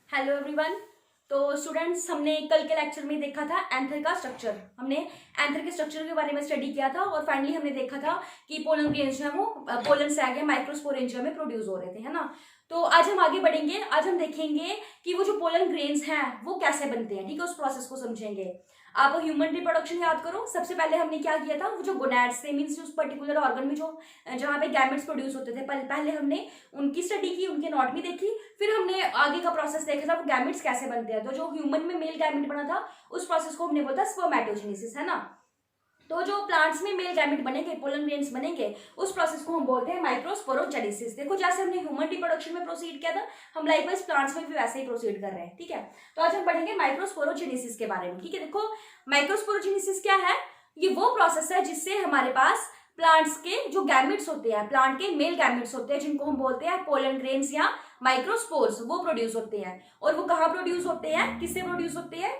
Hello everyone. तो students, हमने कल के लेक्चर में देखा था एंथर का स्ट्रक्चर। हमने एंथर के स्ट्रक्चर के बारे में स्टडी किया था और फाइनली हमने देखा था कि पोलन ग्रेन्स जो है वो पोलन सैग या माइक्रोस्पोरेंजिया में प्रोड्यूस हो रहे थे, है ना। तो आज हम आगे बढ़ेंगे। आज हम देखेंगे कि वो जो पोलन ग्रेन्स हैं वो कैसे बनते हैं, ठीक है। उस प्रोसेस को समझेंगे। आप ह्यूमन रिप्रोडक्शन याद करो। सबसे पहले हमने क्या किया था, वो जो गोनैड्स थे, मीन्स उस पर्टिकुलर ऑर्गन में जो जहाँ पे गैमेट्स प्रोड्यूस होते थे, पहले हमने उनकी स्टडी की, उनकी एनाटॉमी देखी। फिर हमने आगे का प्रोसेस देखा था वो गैमेट्स कैसे बनते हैं। तो जो ह्यूमन में मेल गैमेट बना था उस प्रोसेस को हमने बोला स्पर्मेटोजेनेसिस, है ना। तो जो प्लांट्स में मेल गैमेट बनेंगे, पोलन ग्रेन्स बनेंगे, उस प्रोसेस को हम बोलते हैं माइक्रोस्पोरोजेनेसिस। देखो, जैसे हमने ह्यूमन रिप्रोडक्शन में प्रोसीड किया था, हम लाइकवाइज प्लांट्स में भी वैसे ही प्रोसीड कर रहे हैं, ठीक है। तो आज हम पढ़ेंगे माइक्रोस्पोरोजेनेसिस के बारे में, ठीक है। देखो, माइक्रोस्पोरोजेनेसिस क्या है। ये वो प्रोसेस है जिससे हमारे पास प्लांट्स के जो गैमेट्स होते हैं, प्लांट के मेल गैमेट्स होते हैं, जिनको हम बोलते हैं पोलन ग्रेन्स या माइक्रोस्पोर्स, वो प्रोड्यूस होते हैं। और वो कहाँ प्रोड्यूस होते हैं, किससे प्रोड्यूस होते हैं।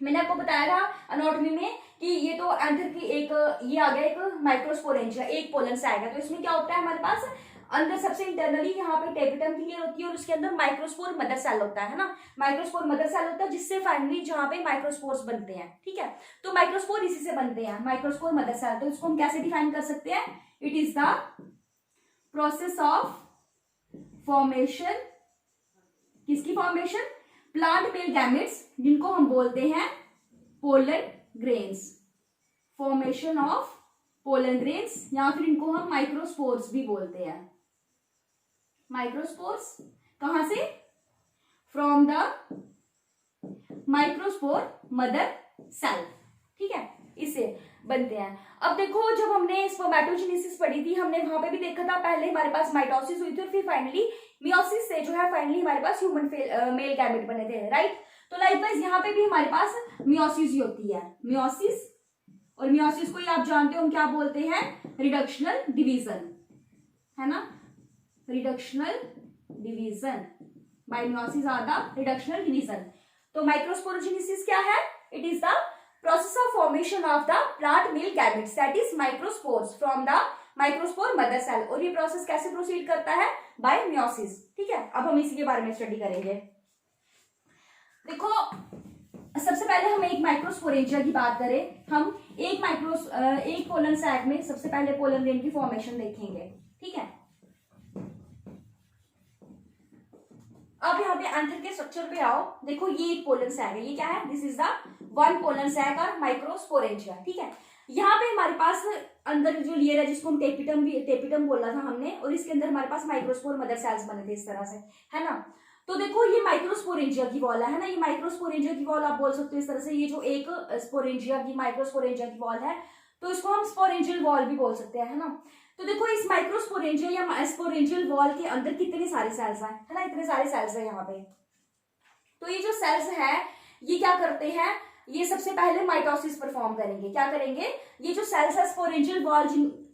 मैंने आपको बताया था एनाटॉमी में कि ये तो एंथर की एक ये आ गया एक माइक्रोस्पोरेंजिया, एक पोलन सैग है। तो इसमें क्या होता है हमारे पास अंदर सबसे इंटरनली यहाँ पे टेपिटम क्लियर होती है और उसके अंदर माइक्रोस्पोर मदर सेल होता है ना। माइक्रोस्पोर मदर सेल होता है जिससे फाइनली जहाँ पे माइक्रोस्पोर्स बनते हैं, ठीक है। तो माइक्रोस्पोर इसी से बनते हैं, माइक्रोस्पोर मदर सेल। तो इसको हम कैसे डिफाइन कर सकते हैं, it is the process of formation, किसकी फॉर्मेशन, प्लांट मेल गैमेट्स, जिनको हम बोलते हैं pollen grains, formation of pollen grains, या फिर इनको हम माइक्रोस्पोर्स भी बोलते हैं। माइक्रोस्पोर्स कहां से, from the microspore mother cell, ठीक है, इससे बनते हैं। अब देखो, जब हमने स्पर्मेटोजेनेसिस पढ़ी थी, हमने वहां पे भी देखा था पहले हमारे पास माइटोसिस हुई थी और फिर फाइनली मियोसिस से जो है फाइनली हमारे पास ह्यूमन मेल गैमेट बने थे, राइट। तो लाइकवाइज यहाँ पे भी हमारे पास मियोसिस ही होती है, मियोसिस। और मियोसिस को ही आप जानते हो हम क्या बोलते हैं, रिडक्शनल डिवीजन, है ना। Reductional division, by meiosis are the reductional division. तो माइक्रोस्पोरोजेनेसिस क्या है, it is the process of formation of the plant male gametes, that is microspores from the microspore mother cell। और ये प्रोसेस कैसे proceed करता है, बाय मियोसिस, ठीक है। अब हम इसी के बारे में स्टडी करेंगे। देखो, सबसे पहले हम एक माइक्रोस्पोरेंजिया की बात करें, हम एक पोलन सैक में सबसे पहले पोलन ग्रेन की फॉर्मेशन देखेंगे, ठीक है। अब यहाँ पे एंथर के स्ट्रक्चर पे आओ। देखो, ये एक पोलन सैक है, ये क्या है, this is the one pollen sac और माइक्रोस्पोरेंजिया, ठीक है। यहाँ पे हमारे पास अंदर जो लेयर है जिसको हम टेपिटम बोला था हमने, और इसके अंदर हमारे पास माइक्रोस्पोर मदर सेल्स बने थे इस तरह से, है ना। तो देखो, ये माइक्रोस्पोरेंजिया की वॉल है ना, ये माइक्रोस्पोरेंजिया की वॉल आप बोल सकते हो इस तरह से। ये जो एक स्पोरेंजिया की माइक्रोस्पोरेंजिया की वॉल है, तो इसको हम स्पोरेंजियल वॉल भी बोल सकते हैं, है ना। तो देखो, इस माइक्रोस्पोरेंजिया या स्पोरेंजियल वॉल के अंदर कितने सारे सेल्स हैं, है ना, इतने सारे सेल्स हैं यहाँ पे। तो ये जो सेल्स है ये क्या करते हैं, ये सबसे पहले माइटोसिस परफॉर्म करेंगे। क्या करेंगे, ये जो सेल्स है स्पोरेंजियल वॉल,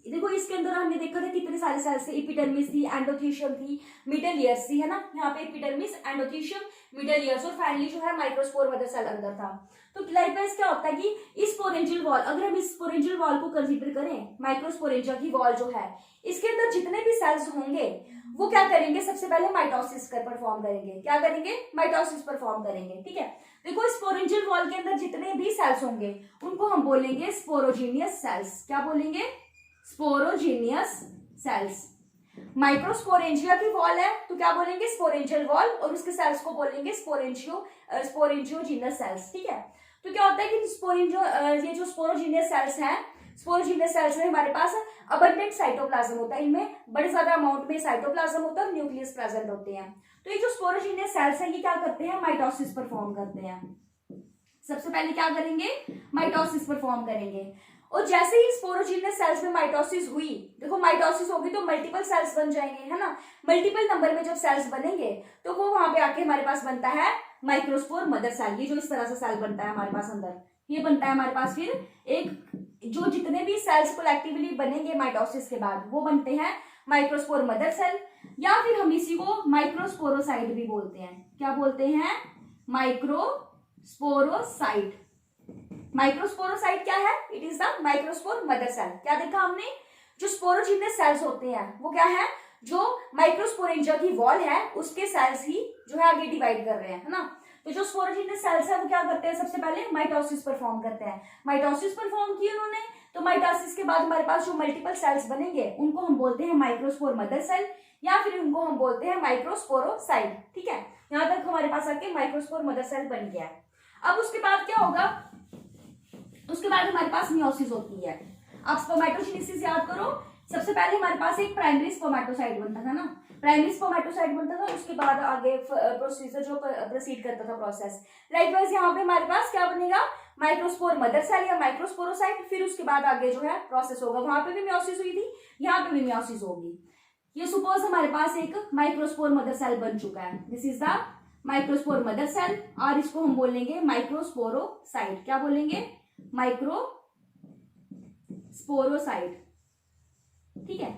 देखो इसके अंदर हमने देखा था कितने सारे सेल्स थे, एपिडर्मिस थी, एंडोथीशियम थी, मिडल ईयर्स थी, है ना। यहाँ पे एपिडर्मिस, एंडोथीशियम, मिडल ईयर्स और फाइनली जो है माइक्रोस्पोर मदर सेल अंदर था। तो लाइकवाइज क्या होता है कि इस स्पोरेंजियल वॉल, अगर हम इस स्पोरेंजियल वॉल को कंसीडर करें, माइक्रोस्पोरेंजिया की वॉल जो है, इसके अंदर जितने भी सेल्स होंगे वो क्या करेंगे, सबसे पहले माइटोसिस कर परफॉर्म करेंगे। क्या करेंगे, माइटोसिस परफॉर्म करेंगे, ठीक है। देखो, स्पोरेंजियल वॉल के अंदर जितने भी सेल्स होंगे उनको हम बोलेंगे स्पोरोजीनियस सेल्स। क्या बोलेंगे, स्पोरोजीनियस सेल्स। माइक्रोस्पोरेंजिया की वॉल है तो क्या बोलेंगे, स्पोरेंजियल वॉल, और उसके सेल्स को बोलेंगे स्पोरेंजियोजीनियस सेल्स, ठीक है। तो क्या होता है कि ये जो स्पोरोजीनियस सेल्स हैं, स्पोरोजीनियस सेल्स में हमारे पास अबंडेंट साइटोप्लाज्म होता है, इनमें बड़े ज्यादा अमाउंट में साइटोप्लाज्म होता है और न्यूक्लियस प्रेजेंट होते हैं। तो ये जो स्पोरोजीनियस सेल्स हैं ये क्या करते हैं, माइटोसिस परफॉर्म करते हैं। सबसे पहले क्या करेंगे, माइटोसिस परफॉर्म करेंगे। और जैसे ही स्पोरोजीनियस सेल्स में माइटोसिस हुई, देखो माइटोसिस होगी तो मल्टीपल सेल्स बन जाएंगे, है ना। मल्टीपल नंबर में जब सेल्स बनेंगे तो वो वहां पे आके हमारे पास बनता है माइक्रोस्पोर मदर सेल। ये जो इस तरह से सेल बनता है हमारे पास अंदर, ये बनता है हमारे पास। फिर एक जो जितने भी सेल्स कोलेक्टिवली बनेंगे माइटोसिस के बाद वो बनते हैं माइक्रोस्पोर मदर सेल, या फिर हम इसी को माइक्रोस्पोरोसाइट भी बोलते हैं। क्या बोलते हैं, माइक्रोस्पोरोसाइट। माइक्रोस्पोरोसाइट क्या है, it is the microspore mother cell. क्या देखा हमने, जो स्पोरोजीनियस सेल्स होते हैं वो क्या है, जो माइक्रोस्पोरेंजिया की वॉल है उसके सेल्स ही जो है आगे डिवाइड कर रहे हैं, है ना। तो जो स्पोरोजिनस सेल्स है वो क्या करते हैं, सबसे पहले माइटोसिस परफॉर्म करते हैं। माइटोसिस परफॉर्म की उन्होंने, तो माइटोसिस के बाद हमारे पास जो मल्टीपल सेल्स बनेंगे उनको हम बोलते हैं माइक्रोस्पोर मदर सेल, या फिर उनको हम बोलते हैं माइक्रोस्पोरोसाइट। ठीक है, यहां तक हमारे पास आके माइक्रोस्पोर मदर सेल बन गया है। अब उसके बाद क्या होगा, उसके बाद हमारे पास मियोसिस होती है। आप स्पर्मेटोजेनेसिस याद करो, सबसे पहले हमारे पास एक प्राइमरी स्पर्मेटोसाइट बनता था ना, प्राइमरी स्पर्मेटोसाइट बनता था, उसके बाद आगे प्रोसीजर जो प्रोसीड करता था प्रोसेस। लाइकवाइज यहाँ पे हमारे पास क्या बनेगा, माइक्रोस्पोर मदर सेल या माइक्रोस्पोरोसाइट, फिर उसके बाद आगे जो है प्रोसेस होगा। वहां पे भी मियोसिस हुई थी, यहाँ पे भी मियोसिस होगी। ये सपोज हमारे पास एक माइक्रोस्पोर मदर सेल बन चुका है, this is the microspore mother cell, और इसको हम बोलेंगे माइक्रोस्पोरोसाइट। क्या बोलेंगे, माइक्रोस्पोरोसाइट। ठीक है,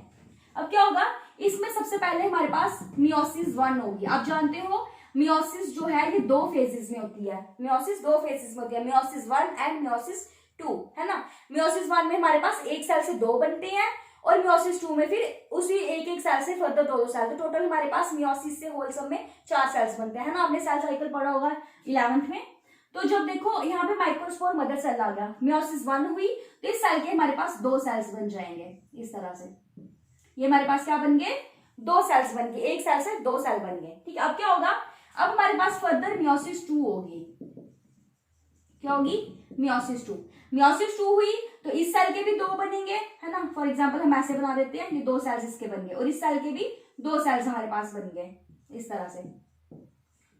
अब क्या होगा, इसमें सबसे पहले हमारे पास मियोसिस 1 होगी। आप जानते हो मियोसिस जो है ये 2 फेजेस में होती है, मियोसिस 2 फेजेस में होती है, मियोसिस 1 एंड मियोसिस 2, है ना। मियोसिस 1 में हमारे पास एक सेल से 2 बनते हैं, और मियोसिस 2 में फिर उसी एक सेल से फर्दर 2 सेल, तो टोटल हमारे पास मियोसिस से होल सम में 4 सेल्स बनते हैं, है ना। आपने सेल साइकिल पढ़ा होगा 11th में। तो जब देखो यहाँ पे माइक्रोस्पोर मदर सेल आ गया, मियोसिस 1 हुई, तो इस सेल के हमारे पास 2 सेल्स बन जाएंगे इस तरह से। ये हमारे पास क्या बन गए, 2 सेल्स बन गए, एक सेल से 2 सेल बन गए। ठीक है, अब क्या होगा, अब हमारे पास फर्दर मियोसिस 2 होगी। क्या होगी, मियोसिस 2। मियोसिस 2 हुई तो इस सेल के भी 2 बनेंगे, है ना। फॉर एग्जांपल हम ऐसे बना देते हैं, ये 2 सेल्स इसके बन गए, और इस सेल के भी 2 सेल्स हमारे पास बन गए इस तरह से।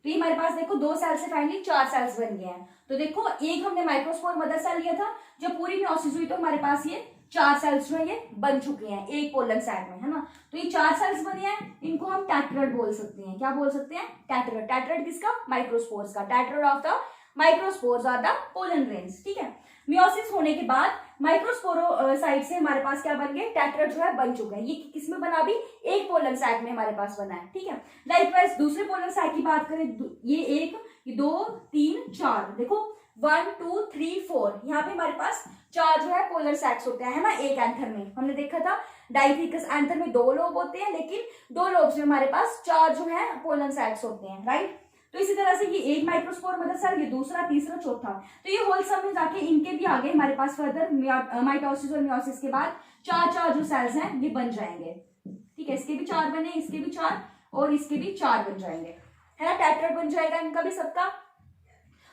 तो ये हमारे पास देखो 2 सेल से फाइनली 4 सेल्स बन गए हैं। तो देखो एक हमने माइक्रोस्पोर मदर सेल लिया था, जब पूरी मियोसिस हुई तो हमारे पास ये 4 सेल्स जो है ये बन चुके हैं एक पोलन सैक में, है ना। तो ये 4 सेल्स बने हैं, इनको हम टेट्राड बोल सकते हैं। क्या बोल सकते हैं, टेट्राड। टेट्राड किसका, माइक्रोस्पोर्स का। Tetrad of the microspores are the pollen grains. ठीक है, मियोसिस होने के बाद माइक्रोस्पोरोसाइट से हमारे पास क्या बन गए, टेट्राड जो है बन चुका है। ये किसमें बना, भी एक पोलन सैक में हमारे पास बना है। ठीक है, लाइकवाइज दूसरे पोलन सैक की बात करें, ये 1, 2, 3, 4, देखो 1, 2, 3, 4, यहाँ पे हमारे पास 4 जो है पोलर सैक्स होते हैं, है ना। एक एंथर में हमने देखा था डाइथिकस एंथर में 2 लोब होते हैं, लेकिन 2 लोब्स में हमारे पास 4 जो है पोलन सैक्स होते हैं, राइट। तो इसी तरह से ये एक माइक्रोस्पोर मदर सेल, ये दूसरा, तीसरा, चौथा, तो ये होल सम में जाके इनके भी आगे हमारे पास फर्दर माइटोसिस और मियोसिस के बाद 4 जो सेल्स हैं ये बन जाएंगे। ठीक है, इसके भी 4 बने, इसके भी 4, और इसके भी 4 बन जाएंगे, है ना। टेट्राड बन जाएगा इनका भी सबका।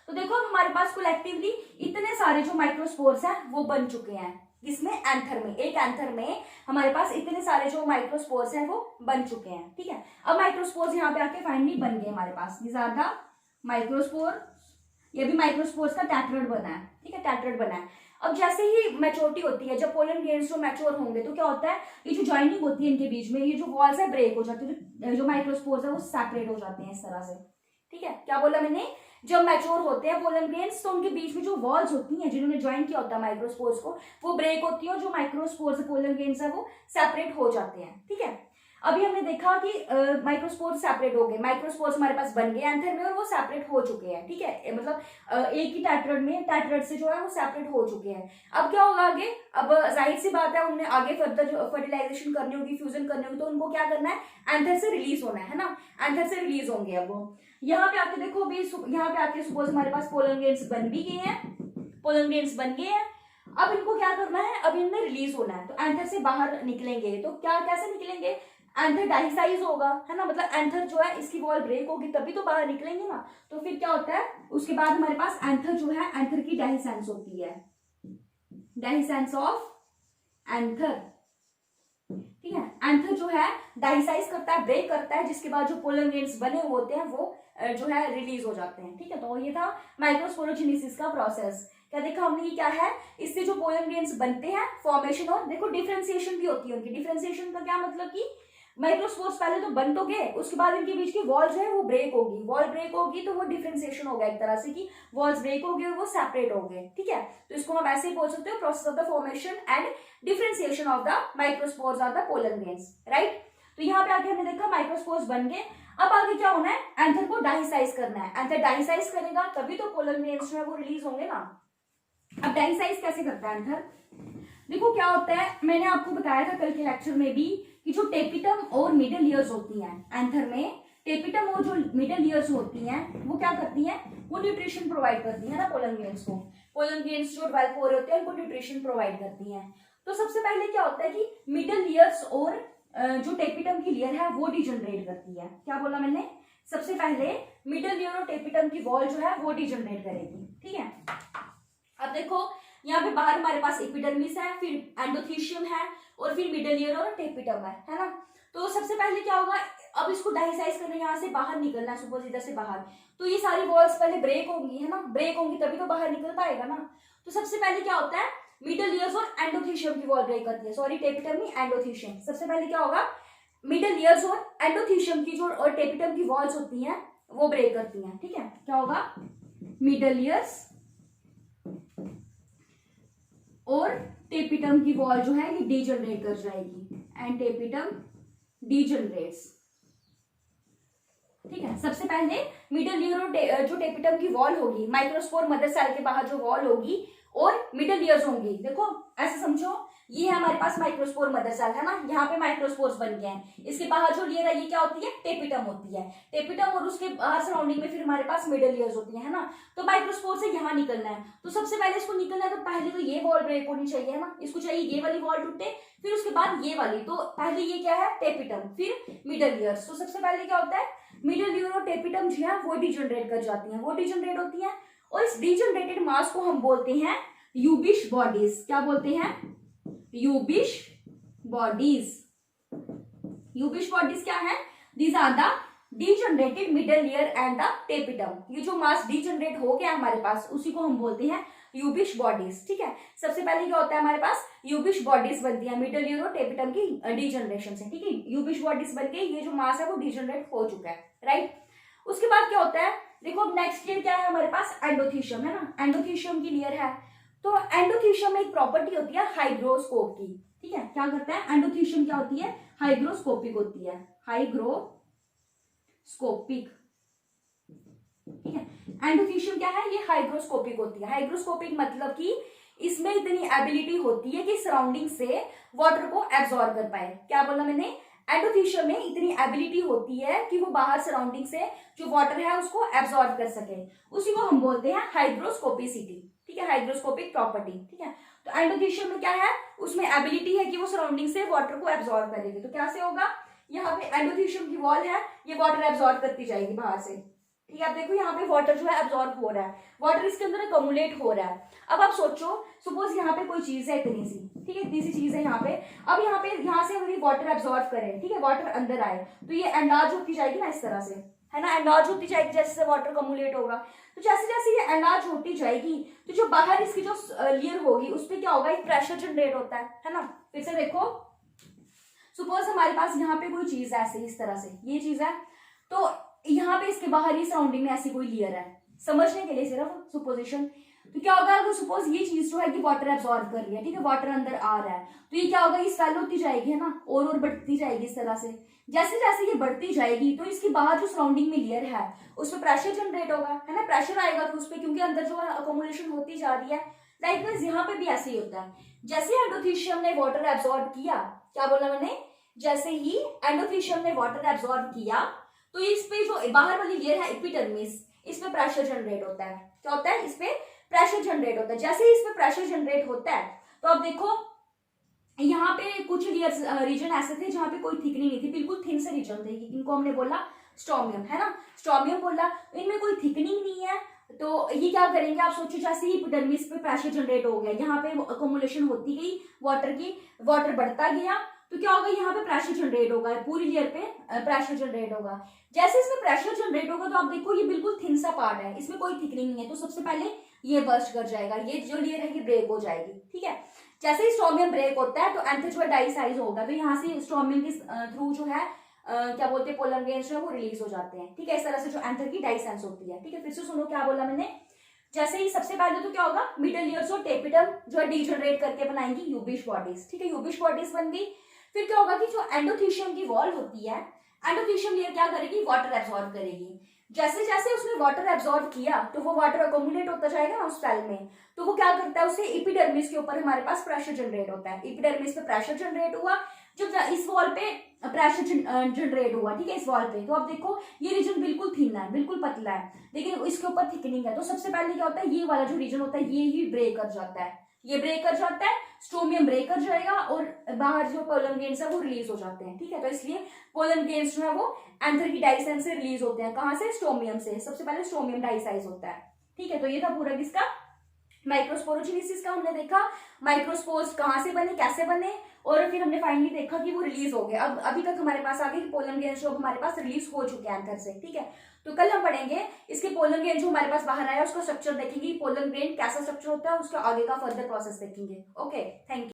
तो देखो हमारे पास कलेक्टिवली इतने सारे जो माइक्रोस्पोर्स हैं वो बन चुके हैं, इसमें एंथर में, एक एंथर में हमारे पास इतने सारे जो माइक्रोस्पोर्स हैं वो बन चुके हैं। ठीक है, अब माइक्रोस्पोर्स यहाँ पे आके फाइनली बन गए हमारे पास, दीज आर द माइक्रोस्पोर। ये भी माइक्रोस्पोर्स का टेट्राड बना है। ठीक है, टेट्राड बना है। अब जैसे ही मैच्योरिटी होती है, जब पोलन ग्रेन्स जो मैच्योर होंगे तो क्या होता है, ये जो जॉइनिंग होती है इनके बीच में, ये जो वॉल्स है ब्रेक हो जाती है, जो माइक्रोस्पोर्स है वो सेपरेट हो जाते हैं इस तरह से। ठीक है, क्या बोला मैंने, जब मैच्योर होते हैं पोलन ग्रेन्स तो उनके बीच में जो वॉल्स होती हैं जिन्होंने ज्वाइन किया होता है माइक्रोस्पोर्स को, वो ब्रेक होती है, और जो माइक्रोस्पोर्स पोलन ग्रेन्स है वो सेपरेट हो जाते हैं। ठीक है, अभी हमने देखा कि माइक्रोस्पोर्स सेपरेट हो गए, माइक्रोस्पोर्स हमारे पास बन गए एंथर में और वो सेपरेट हो चुके हैं। ठीक है, मतलब एक ही टेट्राड में, टेट्राड से जो है वो सेपरेट हो चुके हैं। अब क्या होगा आगे, अब जाहिर सी बात है उन्हें आगे फर्दर फर्टिलाइजेशन करनी होगी, फ्यूजन करनी होगी, तो उनको क्या करना है, एंथर से रिलीज होना है ना, एंथर से रिलीज होंगे। अब वो यहाँ पे आके देखो, अभी यहाँ पे आके सपोज हमारे पास पोलन ग्रेन्स बन भी गए हैं, पोलन ग्रेन्स बन गए हैं। अब इनको क्या करना है, अब इनमें रिलीज होना है, तो एंथर से बाहर निकलेंगे। तो क्या कैसे निकलेंगे, एंथर डाइसाइज होगा, है ना, मतलब एंथर जो है इसकी वॉल ब्रेक होगी तभी तो बाहर निकलेंगे ना। तो फिर क्या होता है, उसके बाद हमारे पास एंथर जो है, एंथर की डाइसेंस होती है, डाइसेंस ऑफ एंथर। ठीक है, एंथर जो है डाइसाइज करता है, ब्रेक करता है, जिसके बाद जो पोलन ग्रेन्स बने हुए होते हैं वो जो है रिलीज हो जाते हैं। ठीक है, तो ये था माइक्रोस्पोरोजेनेसिस का प्रोसेस। क्या देखा हमने, ये क्या है, इससे जो पोलन ग्रेन्स बनते हैं, फॉर्मेशन, और देखो डिफरेंशिएशन भी होती है उनकी। डिफरेंशिएशन का क्या मतलब कि माइक्रोस्पोर्स पहले तो बन तो गए, उसके बाद इनके बीच की वॉल जो है वो ब्रेक होगी, वॉल ब्रेक होगी तो वो डिफरेंशिएशन होगा एक तरह से, कि वॉल्स ब्रेक हो गए और वो सेपरेट हो गए। ठीक है, तो इसको हम ऐसे ही बोल सकते हो, process of the formation and differentiation of the microspores और द पोलन ग्रेन्स, राइट। तो यहाँ पे आगे हमने देखा माइक्रोस्पोर्स बन गए। अब आगे क्या होना है, एंथर को डाइसाइज करना है, एंथर डाइसाइज करेगा तभी तो पोलन ग्रेन्स जो है वो रिलीज होंगे ना। अब डाइसाइज कैसे करता है एंथर, देखो क्या होता है, मैंने आपको बताया था कल के लेक्चर में भी कि जो टेपिटम और मिडल ईयर्स होती हैं एंथर में, टेपिटम और जो मिडल ईयर्स होती हैं वो क्या करती हैं, वो न्यूट्रिशन प्रोवाइड करती है ना पोलन ग्रेन्स को। पोलन ग्रेन्स जो डेवलप हो रहे होते हैं उनको न्यूट्रिशन प्रोवाइड करती हैं। तो सबसे पहले क्या होता है कि मिडल ईयर्स और जो टेपिटम की लेयर है वो डिजनरेट करती है। क्या बोला मैंने, सबसे पहले मिडल ईयर और टेपिटम की वॉल जो है वो डिजनरेट करेगी, ठीक है। अब देखो यहाँ पे बाहर हमारे पास एपिडर्मिस है, फिर एंडोथीशियम है और फिर मिडल ईयर और टेपिटम है ना। तो सबसे पहले क्या होगा, अब इसको डाइसाइज करना, यहाँ से बाहर निकलना है, सपोज इधर से बाहर, तो ये सारी वॉल्स पहले ब्रेक होंगी, है ना, ब्रेक होंगी तभी तो बाहर निकल पाएगा ना। तो सबसे पहले क्या होता है, मिडल ईयर्स और एंडोथीशियम की वॉल ब्रेक करती है, सॉरी टेपिटम नहीं एंडोथीशियम। सबसे पहले क्या होगा, मिडल ईयर्स और एंडोथीशियम की जो और टेपिटम की वॉल्स होती हैं वो ब्रेक करती हैं, ठीक है। क्या होगा, मिडल ईयर्स और टेपिटम की वॉल जो है ये डीजनरेट कर जाएगी एंड टेपिटम डीजनरेट्स, ठीक है। सबसे पहले मिडल ईयर और जो टेपिटम की वॉल होगी, माइक्रोस्पोर मदर सेल के बाहर जो वॉल होगी और मिडल ईयर्स होंगी, देखो ऐसे समझो, ये है हमारे पास माइक्रोस्पोर मदर सेल, है ना, यहाँ पे माइक्रोस्पोर्स बन गए हैं। इसके बाहर जो लेयर है ये क्या होती है, टेपिटम होती है। टेपिटम और उसके बाहर सराउंडिंग में फिर हमारे पास मिडल ईयर्स होती है ना। तो माइक्रोस्पोर से यहाँ निकलना है, तो सबसे पहले इसको निकलना है तो पहले तो ये वॉल ब्रेक होनी चाहिए, है ना, इसको चाहिए ये वाली वॉल टूटे, फिर उसके बाद ये वाली। तो पहले ये क्या है, टेपिटम, फिर मिडल ईयर्स। तो सबसे पहले क्या होता है, मिडल ईयर और टेपिटम जो है वो डिजनरेट कर जाती है, वो डिजनरेट होती है और इस डिजनरेटेड मास को हम बोलते हैं यूबिश बॉडीज। क्या बोलते हैं, यूबिश बॉडीज। यूबिश बॉडीज क्या है, these are the degenerated middle ear and the tapetum. ये जो मास डिजनरेट हो गया हमारे पास उसी को हम बोलते हैं यूबिश बॉडीज, ठीक है। सबसे पहले क्या होता है, हमारे पास यूबिश बॉडीज बनती है मिडल ईयर और टेपिटम की डिजनरेशन से, ठीक है। यूबिश बॉडीज बन के ये जो मास है वो डिजनरेट हो चुका है, राइट। उसके बाद क्या होता है, देखो नेक्स्ट लेयर क्या है हमारे पास, एंडोथीशियम, है ना, एंडोथीशियम की लेयर है। तो एंडोथीशियम में एक प्रॉपर्टी होती है हाइग्रोस्कोप की, ठीक है। क्या करता है, एंडोथीशियम क्या होती है, हाइग्रोस्कोपिक होती है, हाइग्रोस्कोपिक, ठीक है। एंडोथीशियम क्या है, ये हाइग्रोस्कोपिक होती है। हाइग्रोस्कोपिक मतलब कि इसमें इतनी एबिलिटी होती है कि सराउंडिंग से वाटर को एब्जॉर्ब कर पाए। क्या बोला मैंने, एंडोथीशियम में इतनी एबिलिटी होती है कि वो बाहर सराउंडिंग से जो वाटर है उसको एब्जॉर्ब कर सके, उसी को हम बोलते हैं हाइग्रोस्कोपिसिटी, ठीक है, हाइग्रोस्कोपिक प्रॉपर्टी, ठीक है। तो एंडोथीशियम में क्या है, उसमें एबिलिटी है कि वो सराउंडिंग से वाटर को एब्जॉर्ब करेगी। तो कैसे होगा, यहाँ पे एंडोथीशियम की वॉल है, ये वाटर एब्जॉर्ब करती जाएगी बाहर से, ठीक है। आप देखो यहाँ पे वाटर जो है एब्जॉर्ब हो रहा है, वाटर इसके अंदर अकोमुलेट हो रहा है। अब आप सोचो, सपोज यहाँ पे कोई चीज है इतनी सी, ठीक है, इतनी सी चीज है यहाँ पे। अब यहाँ से अगर ये वाटर एब्जॉर्ब करे, ठीक है, वाटर अंदर आए तो ये एनलार्ज होती जाएगी ना इस तरह से, है ना, एनलार्ज होती जाएगी जैसे वाटर अकोमुलेट होगा। तो जैसे जैसे ये एनलार्ज होती जाएगी तो जो बाहर इसकी जो लेयर होगी उस पर क्या होगा, एक प्रेशर जनरेट होता है ना। फिर से देखो, सपोज हमारे पास यहाँ पे कोई चीज है ऐसे इस तरह से, ये चीज है, तो यहाँ पे इसके बाहर ही सराउंडिंग में ऐसी कोई लेयर है, समझने के लिए सिर्फ सुपोजिशन। तो क्या होगा, अगर सपोज ये चीज जो है कि वाटर एब्जॉर्ब कर रही है, ठीक है, वाटर अंदर आ रहा है, तो ये क्या होगा, ये स्वेल होती जाएगी, है ना, और बढ़ती जाएगी इस तरह से। जैसे जैसे ये बढ़ती जाएगी तो इसके बाहर जो सराउंडिंग में लेयर है उस पर प्रेशर जनरेट होगा, है ना, प्रेशर आएगा तो उस पर, क्योंकि अंदर जो है अकोमुलेशन होती जा रही है। लाइकवाइज यहाँ पे भी ऐसे ही होता है, जैसे एंडोथीशियम ने वाटर एब्जॉर्ब किया, क्या बोला मैंने, जैसे ही एंडोथीशियम ने वाटर एब्जॉर्ब किया तो इस पे जो बाहर वाली लेयर है एपिडर्मिस, इस पे प्रेशर जनरेट होता है। क्या होता है, इस पे प्रेशर जनरेट होता है। जैसे ही इस पे प्रेशर जनरेट होता है तो अब देखो यहाँ पे कुछ रीजन ऐसे थे जहां पे कोई थिकनिंग नहीं थी, बिल्कुल थिन से रीजन थे, इनको हमने बोला स्टोमियम, है ना, स्टोमियम बोला, इनमें कोई थिकनिंग नहीं है। तो ये क्या करेंगे, आप सोचो, जैसे ही एपिडर्मिस पे प्रेशर जनरेट हो गया, यहाँ पे अकोमुलेशन होती गई वाटर की, वाटर बढ़ता गया, तो क्या होगा, यहाँ पे प्रेशर जनरेट होगा, पूरी लेयर पे प्रेशर जनरेट होगा। जैसे इसमें प्रेशर जनरेट होगा तो आप देखो ये बिल्कुल थिन सा पार्ट है, इसमें कोई थिकनिंग नहीं है, तो सबसे पहले ये बर्स्ट कर जाएगा, ये जो लेयर है ये ब्रेक हो जाएगी, ठीक है। जैसे ही स्टोमियम ब्रेक होता है तो एंथर जो है डाइसाइज होगा, तो यहाँ से स्टोमियम के थ्रू जो है क्या बोलते हैं, पोलन ग्रेन्स जो है वो रिलीज हो जाते हैं, ठीक है। इस तरह से जो एंथर की डाइसेंस होती है, ठीक है। फिर से सुनो क्या बोला मैंने, जैसे ही सबसे पहले तो क्या होगा, मिडल ईयर्स और टेपिटम जो है डीजनरेट करके बनाएंगी यूबिश बॉडीज, ठीक है, यूबिश बॉडीज बन गई। फिर क्या होगा कि जो एंडोथीशियम की वॉल होती है, एंडोथीशियम लेयर क्या करेगी, वाटर एब्जॉर्ब करेगी। जैसे जैसे उसने वाटर एब्जॉर्ब किया तो वो वाटर अकोमुलेट होता जाएगा ना उस सेल में, तो वो क्या करता है, उससे एपिडर्मिस के ऊपर हमारे पास प्रेशर जनरेट होता है, एपिडर्मिस पे प्रेशर जनरेट हुआ, जो इस वॉल पे प्रेशर जनरेट हुआ, ठीक है, इस वॉल पे, तो अब देखो ये रीजन बिल्कुल थिन है, बिल्कुल पतला है, लेकिन इसके ऊपर थिकनिंग है। तो सबसे पहले क्या होता है, ये वाला जो रीजन होता है ये ही ब्रेक कर जाता है, ये ब्रेक कर जाता है, स्ट्रोमियम ब्रेक कर जाएगा और बाहर जो पोलन गेन्स है वो रिलीज हो जाते हैं, ठीक है। तो इसलिए पोलन गेन्स जो है वो एंथर की डाइसेंस से रिलीज होते हैं। कहां से? स्ट्रोमियम से। सबसे पहले स्ट्रोमियम डाइसाइज होता है, ठीक है। तो ये था पूरा किसका, माइक्रोस्पोरोजेनेसिस का। हमने देखा माइक्रोस्पोर्स कहां से बने, कैसे बने, और फिर हमने फाइनली देखा कि वो रिलीज हो गए। अब अभी तक हमारे पास आ गए पोलन गेन्स जो हमारे पास रिलीज हो चुके हैं एंथर से, ठीक है। तो कल हम पढ़ेंगे इसके पोलन ग्रेन जो हमारे पास बाहर आया उसका स्ट्रक्चर देखेंगे, पोलन ग्रेन कैसा स्ट्रक्चर होता है, उसका आगे का फर्दर प्रोसेस देखेंगे। Okay, thank you.